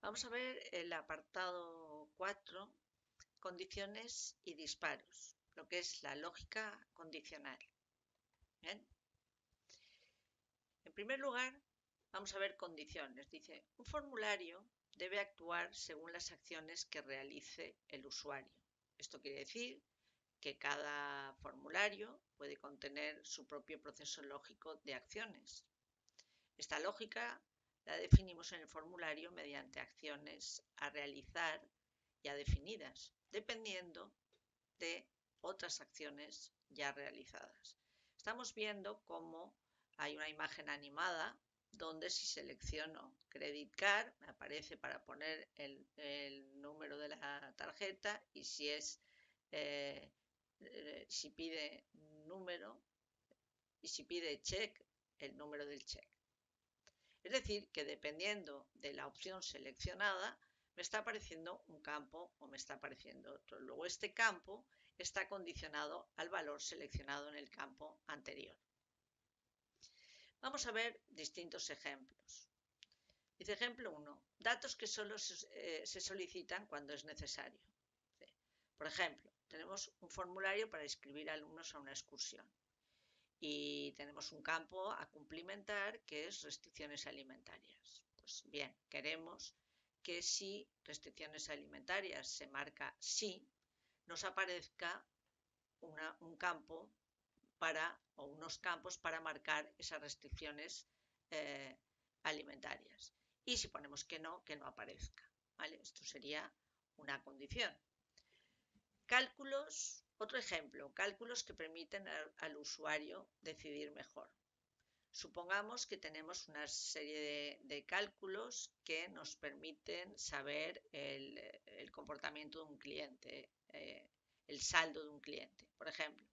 Vamos a ver el apartado 4, condiciones y disparos, lo que es la lógica condicional. Bien. En primer lugar, vamos a ver condiciones. Dice, un formulario debe actuar según las acciones que realice el usuario. Esto quiere decir que cada formulario puede contener su propio proceso lógico de acciones. Esta lógica la definimos en el formulario mediante acciones a realizar ya definidas, dependiendo de otras acciones ya realizadas. Estamos viendo cómo hay una imagen animada donde si selecciono Credit Card me aparece para poner el número de la tarjeta y si pide número y si pide cheque, el número del cheque. Es decir, que dependiendo de la opción seleccionada, me está apareciendo un campo o me está apareciendo otro. Luego este campo está condicionado al valor seleccionado en el campo anterior. Vamos a ver distintos ejemplos. Dice ejemplo 1, datos que solo se solicitan cuando es necesario. Por ejemplo, tenemos un formulario para inscribir alumnos a una excursión y tenemos un campo a cumplimentar que es restricciones alimentarias. Pues bien, queremos que si restricciones alimentarias se marca sí, nos aparezca un campo o unos campos para marcar esas restricciones alimentarias. Y si ponemos que no aparezca. ¿Vale? Esto sería una condición. Cálculos, otro ejemplo, cálculos que permiten al usuario decidir mejor. Supongamos que tenemos una serie de cálculos que nos permiten saber el comportamiento de un cliente, el saldo de un cliente. Por ejemplo,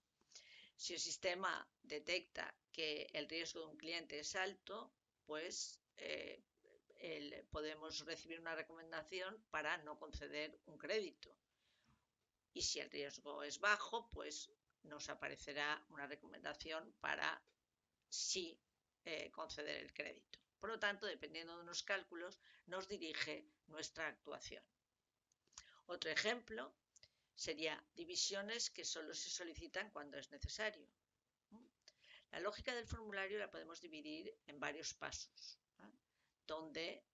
si el sistema detecta que el riesgo de un cliente es alto, pues podemos recibir una recomendación para no conceder un crédito. Y si el riesgo es bajo, pues nos aparecerá una recomendación para sí conceder el crédito. Por lo tanto, dependiendo de unos cálculos, nos dirige nuestra actuación. Otro ejemplo sería divisiones que solo se solicitan cuando es necesario. La lógica del formulario la podemos dividir en varios pasos, donde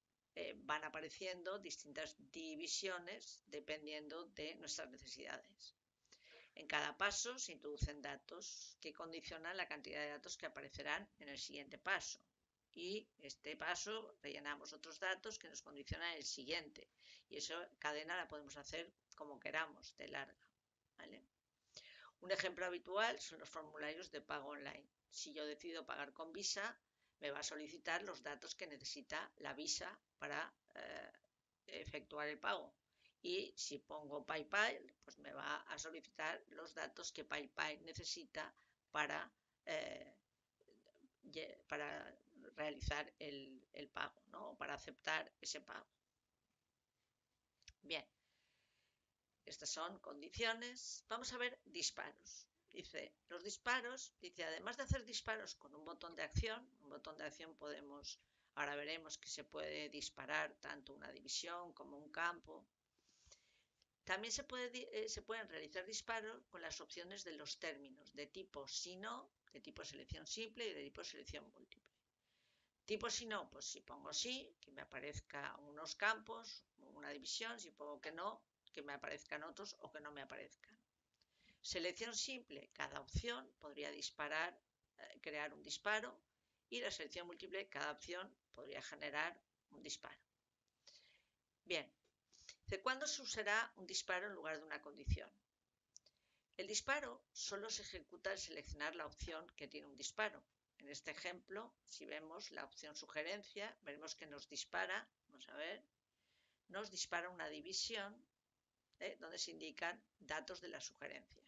van apareciendo distintas divisiones dependiendo de nuestras necesidades. En cada paso se introducen datos que condicionan la cantidad de datos que aparecerán en el siguiente paso. Y este paso rellenamos otros datos que nos condicionan el siguiente. Y esa cadena la podemos hacer como queramos, de larga. ¿Vale? Un ejemplo habitual son los formularios de pago online. Si yo decido pagar con Visa, me va a solicitar los datos que necesita la Visa para efectuar el pago. Y si pongo PayPal, pues me va a solicitar los datos que PayPal necesita para realizar el pago, ¿no? Para aceptar ese pago. Bien, estas son condiciones. Vamos a ver disparos. Dice, los disparos, dice, además de hacer disparos con un botón de acción podemos, ahora veremos que se puede disparar tanto una división como un campo. También se pueden realizar disparos con las opciones de los términos de tipo si no, de tipo selección simple y de tipo selección múltiple. Tipo si no, pues si pongo sí, que me aparezcan unos campos, una división, si pongo que no, que me aparezcan otros o que no me aparezcan. Selección simple, cada opción podría crear un disparo y la selección múltiple, cada opción podría generar un disparo. Bien, ¿cuándo se usará un disparo en lugar de una condición? El disparo solo se ejecuta al seleccionar la opción que tiene un disparo. En este ejemplo, si vemos la opción sugerencia, veremos que nos dispara, vamos a ver, nos dispara una división donde se indican datos de la sugerencia.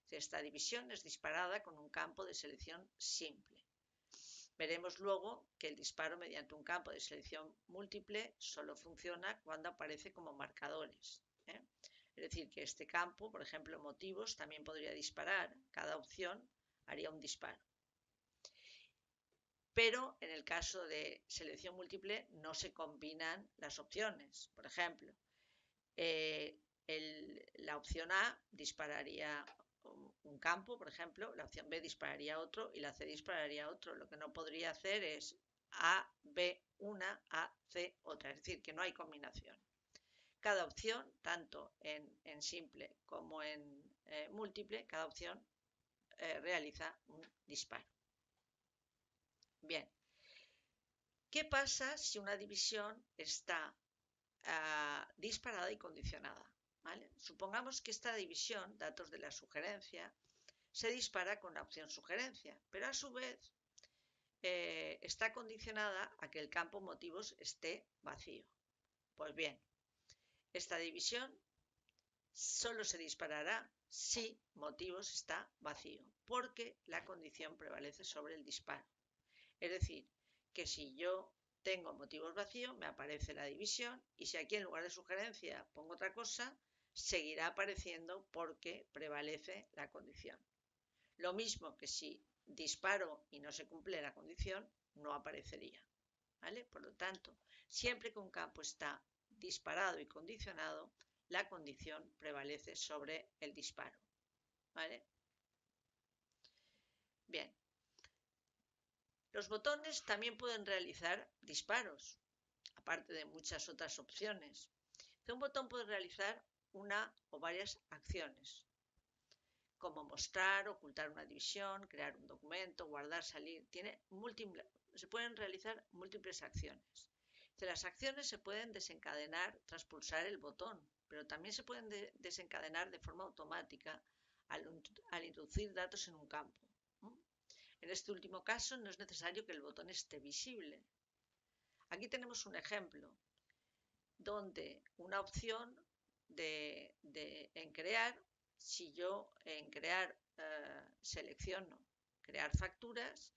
Esta división es disparada con un campo de selección simple. Veremos luego que el disparo mediante un campo de selección múltiple solo funciona cuando aparece como marcadores. Es decir, que este campo, por ejemplo, motivos, también podría disparar. Cada opción haría un disparo. pero en el caso de selección múltiple no se combinan las opciones. Por ejemplo, la opción A dispararía un campo, por ejemplo, la opción B dispararía otro y la C dispararía otro. Lo que no podría hacer es A, B, una, A, C, otra. Es decir, que no hay combinación. Cada opción, tanto en simple como en múltiple, cada opción realiza un disparo. Bien, ¿qué pasa si una división está disparada y condicionada? ¿Vale? Supongamos que esta división, datos de la sugerencia, se dispara con la opción sugerencia, pero a su vez está condicionada a que el campo motivos esté vacío. Pues bien, esta división solo se disparará si motivos está vacío, porque la condición prevalece sobre el disparo. Es decir, que si yo tengo motivos vacíos, me aparece la división, y si aquí en lugar de sugerencia pongo otra cosa, seguirá apareciendo porque prevalece la condición. Lo mismo que si disparo y no se cumple la condición, no aparecería. ¿Vale? Por lo tanto, siempre que un campo está disparado y condicionado, la condición prevalece sobre el disparo. ¿Vale? Bien. Los botones también pueden realizar disparos, aparte de muchas otras opciones. Un botón puede realizar una o varias acciones, como mostrar, ocultar una división, crear un documento, guardar, salir. Se pueden realizar múltiples acciones. Las acciones se pueden desencadenar tras pulsar el botón, pero también se pueden desencadenar de forma automática al introducir datos en un campo. En este último caso no es necesario que el botón esté visible. Aquí tenemos un ejemplo donde una opción en crear, si yo en crear selecciono crear facturas,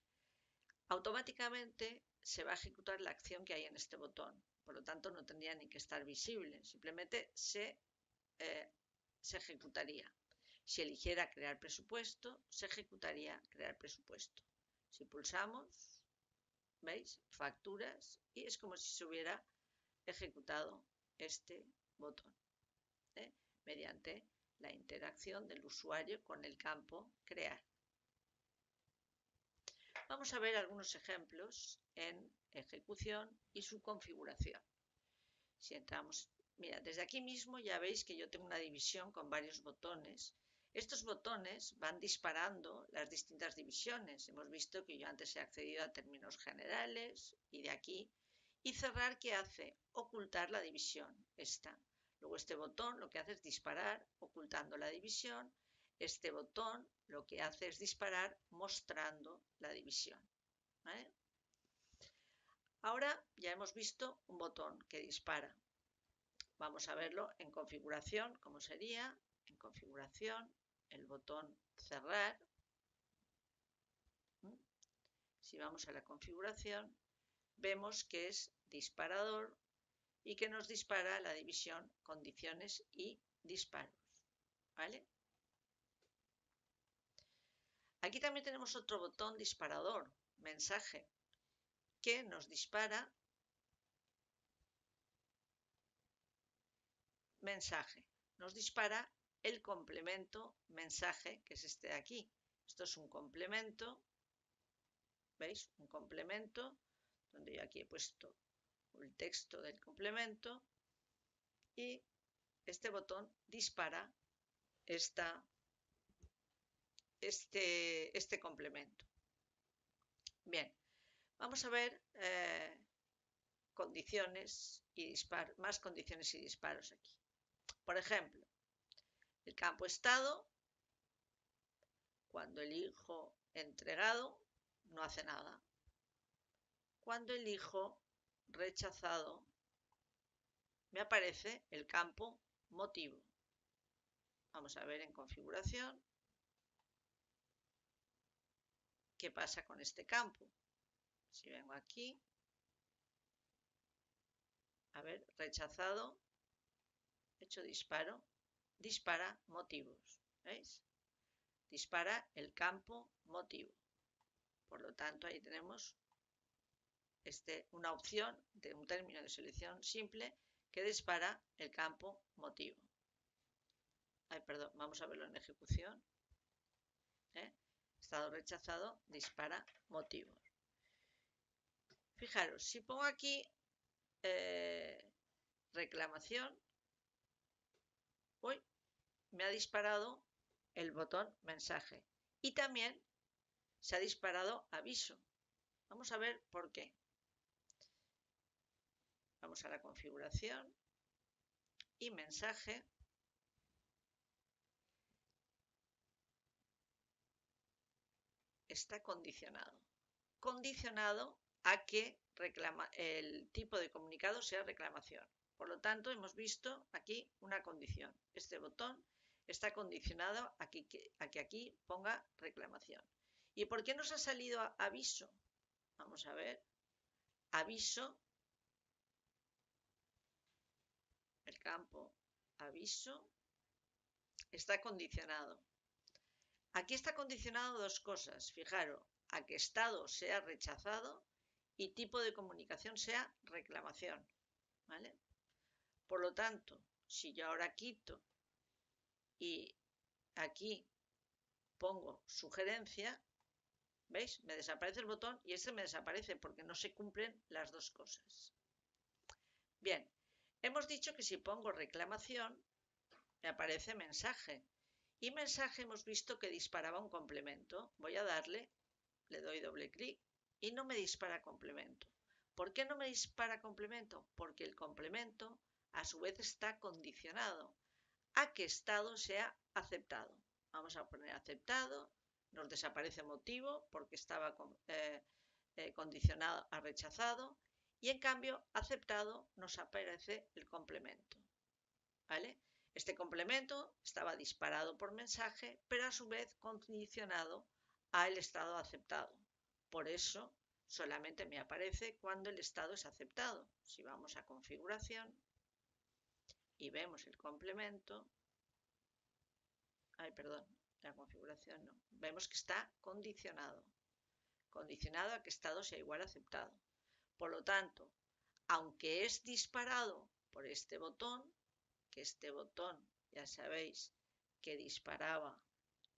automáticamente se va a ejecutar la acción que hay en este botón. Por lo tanto, no tendría ni que estar visible, simplemente se ejecutaría. Si eligiera crear presupuesto, se ejecutaría crear presupuesto. Si pulsamos, ¿veis? Facturas, y es como si se hubiera ejecutado este botón, mediante la interacción del usuario con el campo crear. Vamos a ver algunos ejemplos en ejecución y su configuración. Si entramos, mira, desde aquí mismo ya veis que yo tengo una división con varios botones. Estos botones van disparando las distintas divisiones. Hemos visto que yo antes he accedido a términos generales y de aquí. Y cerrar, ¿qué hace? Ocultar la división, esta. Luego este botón lo que hace es disparar ocultando la división. Este botón lo que hace es disparar mostrando la división. ¿Vale? Ahora ya hemos visto un botón que dispara. Vamos a verlo en configuración, cómo sería. En configuración, el botón cerrar. Si vamos a la configuración, vemos que es disparador y que nos dispara la división condiciones y disparos. ¿Vale? Aquí también tenemos otro botón disparador, mensaje, que nos dispara mensaje. Nos dispara el complemento mensaje, que es este de aquí. Esto es un complemento, ¿veis? Un complemento, donde yo aquí he puesto el texto del complemento, y este botón dispara este complemento. Bien, vamos a ver condiciones y disparos, más condiciones y disparos aquí. Por ejemplo, el campo estado, cuando elijo entregado, no hace nada. Cuando elijo rechazado, me aparece el campo motivo. Vamos a ver en configuración qué pasa con este campo. Si vengo aquí, a ver, rechazado, hecho disparo, dispara motivos, ¿veis? Dispara el campo motivo. Por lo tanto, ahí tenemos una opción de un término de selección simple que dispara el campo motivo. Perdón, vamos a verlo en ejecución. Estado rechazado dispara motivos. Fijaros, si pongo aquí reclamación, me ha disparado el botón mensaje y también se ha disparado aviso. Vamos a ver por qué. Vamos a la configuración y mensaje. Está condicionado. Condicionado a que el tipo de comunicado sea reclamación. Por lo tanto, hemos visto aquí una condición. Este botón está condicionado a que aquí ponga reclamación. ¿Y por qué nos ha salido aviso? Vamos a ver. Aviso. El campo aviso está condicionado. Aquí está condicionado dos cosas. Fijaros, a que estado sea rechazado y tipo de comunicación sea reclamación. ¿Vale? Por lo tanto, si yo ahora quito y aquí pongo sugerencia, ¿veis? Me desaparece el botón y este me desaparece porque no se cumplen las dos cosas. Bien, hemos dicho que si pongo reclamación, me aparece mensaje. Y mensaje hemos visto que disparaba un complemento. Voy a darle, le doy doble clic y no me dispara complemento. ¿Por qué no me dispara complemento? Porque el complemento a su vez está condicionado a que estado sea aceptado. Vamos a poner aceptado, nos desaparece motivo porque estaba condicionado a rechazado y en cambio aceptado nos aparece el complemento. ¿Vale? Este complemento estaba disparado por mensaje, pero a su vez condicionado al estado aceptado. Por eso solamente me aparece cuando el estado es aceptado. Si vamos a configuración y vemos el complemento, la configuración no, vemos que está condicionado a que estado sea igual a aceptado. Por lo tanto, aunque es disparado por este botón, que este botón ya sabéis que disparaba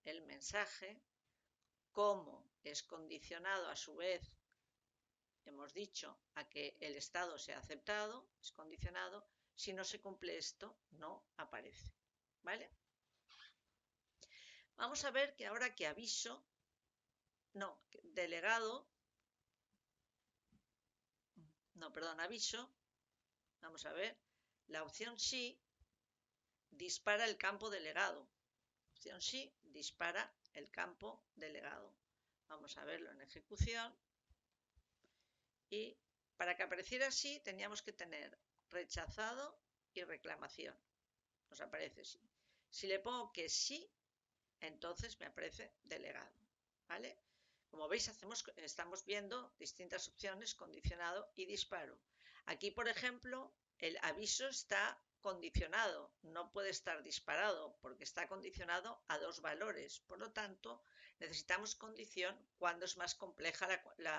el mensaje, como es condicionado a su vez, hemos dicho, a que el estado sea aceptado, es condicionado, si no se cumple esto, no aparece. ¿Vale? Vamos a ver que ahora que aviso, aviso, vamos a ver, la opción sí dispara el campo delegado. Opción sí dispara el campo delegado. Vamos a verlo en ejecución. Y para que apareciera así teníamos que tener rechazado y reclamación. Nos aparece sí. Si le pongo que sí, entonces me aparece delegado. ¿Vale? Como veis, estamos viendo distintas opciones, condicionado y disparo. Aquí, por ejemplo, el aviso está condicionado, no puede estar disparado porque está condicionado a dos valores. Por lo tanto, necesitamos condición cuando es más compleja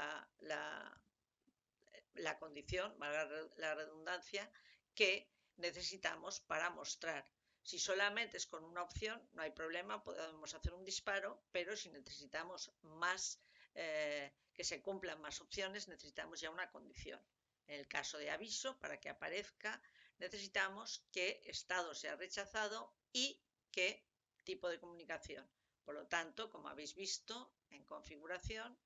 la condición, valga la redundancia, que necesitamos para mostrar. Si solamente es con una opción, no hay problema, podemos hacer un disparo, pero si necesitamos más, que se cumplan más opciones, necesitamos ya una condición. En el caso de aviso, para que aparezca, necesitamos que estado sea rechazado y que tipo de comunicación. Por lo tanto, como habéis visto en configuración,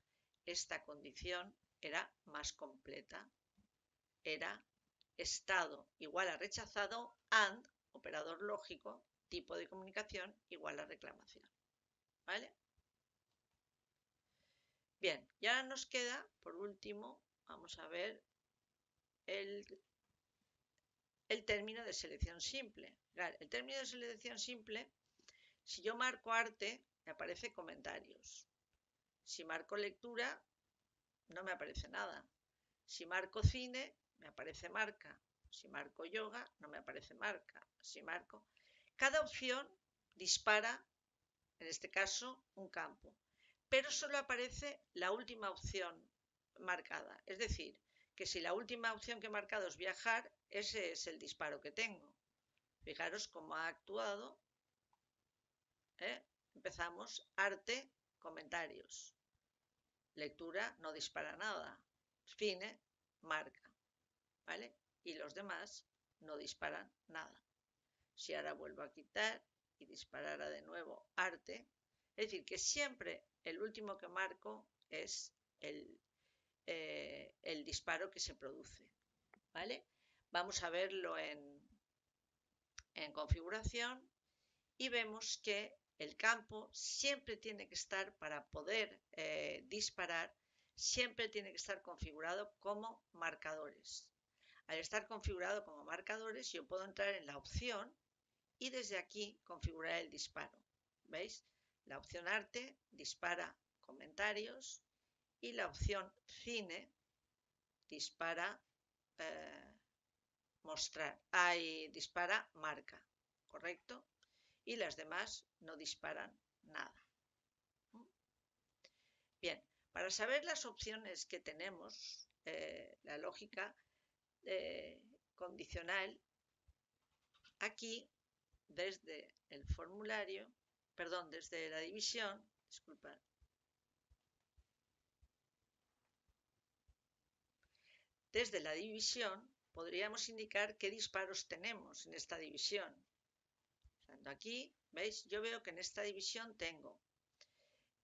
esta condición era más completa. Era estado igual a rechazado and operador lógico, tipo de comunicación igual a reclamación. ¿Vale? Bien, y ahora nos queda, por último, vamos a ver el término de selección simple. El término de selección simple, si yo marco arte, me aparece comentarios. Si marco lectura, no me aparece nada. Si marco cine, me aparece marca. Si marco yoga, no me aparece marca. Si marco... Cada opción dispara, en este caso, un campo. Pero solo aparece la última opción marcada. Es decir, que si la última opción que he marcado es viajar, ese es el disparo que tengo. Fijaros cómo ha actuado. Empezamos, arte, comentarios. Lectura no dispara nada. Cine, marca. ¿Vale? Y los demás no disparan nada. Si ahora vuelvo a quitar y disparara de nuevo arte, es decir, que siempre el último que marco es el disparo que se produce. ¿Vale? Vamos a verlo en configuración y vemos que el campo siempre tiene que estar, para poder disparar, siempre tiene que estar configurado como marcadores. Al estar configurado como marcadores, yo puedo entrar en la opción y desde aquí configurar el disparo. ¿Veis? La opción arte dispara comentarios y la opción cine dispara dispara marca, ¿correcto? Y las demás no disparan nada. Bien, para saber las opciones que tenemos, la lógica condicional, aquí desde el formulario, desde la división, disculpad, desde la división podríamos indicar qué disparos tenemos en esta división. Aquí, ¿veis? Yo veo que en esta división tengo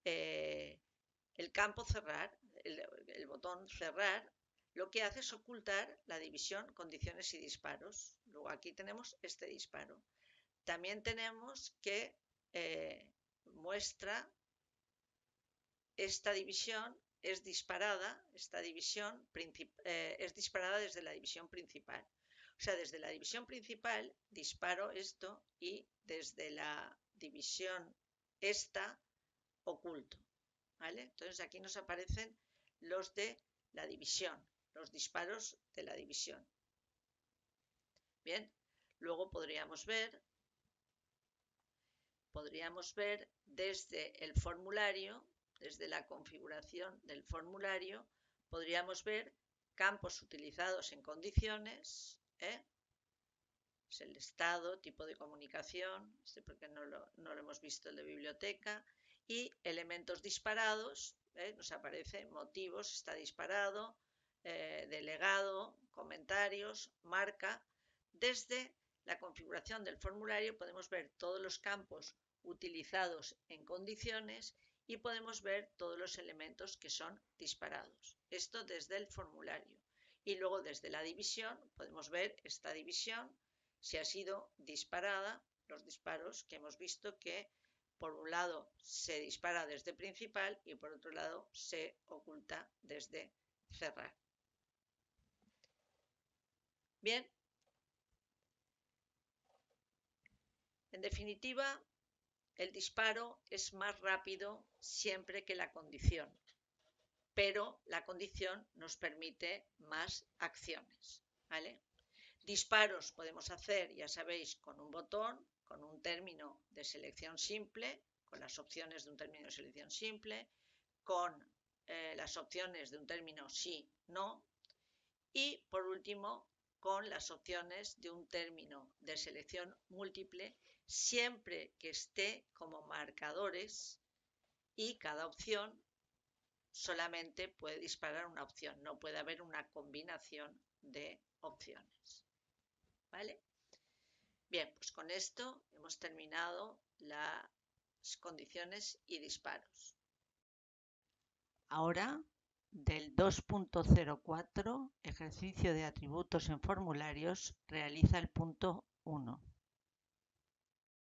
el campo cerrar, el botón cerrar, lo que hace es ocultar la división condiciones y disparos. Luego aquí tenemos este disparo. También tenemos que muestra esta división es disparada, es disparada desde la división principal. O sea, desde la división principal disparo esto y desde la división esta oculto. ¿Vale? Entonces aquí nos aparecen los de la división, los disparos de la división. Bien, luego podríamos ver desde el formulario, desde la configuración del formulario, podríamos ver campos utilizados en condiciones, es el estado, tipo de comunicación, porque no lo hemos visto el de biblioteca, y elementos disparados, nos aparece motivos, está disparado, delegado, comentarios, marca. Desde la configuración del formulario podemos ver todos los campos utilizados en condiciones y podemos ver todos los elementos que son disparados. Esto desde el formulario. Y luego desde la división podemos ver esta división, si ha sido disparada, los disparos que hemos visto que por un lado se dispara desde principal y por otro lado se oculta desde cerrar. Bien, en definitiva, el disparo es más rápido siempre que la condición, pero la condición nos permite más acciones, ¿vale? Disparos podemos hacer, ya sabéis, con un botón, con un término de selección simple, con las opciones de un término de selección simple, con las opciones de un término sí, no, y por último, con las opciones de un término de selección múltiple, siempre que esté como marcadores, y cada opción solamente puede disparar una opción, no puede haber una combinación de opciones. ¿Vale? Bien, pues con esto hemos terminado las condiciones y disparos. Ahora, del 2.04, ejercicio de atributos en formularios, realiza el punto 1.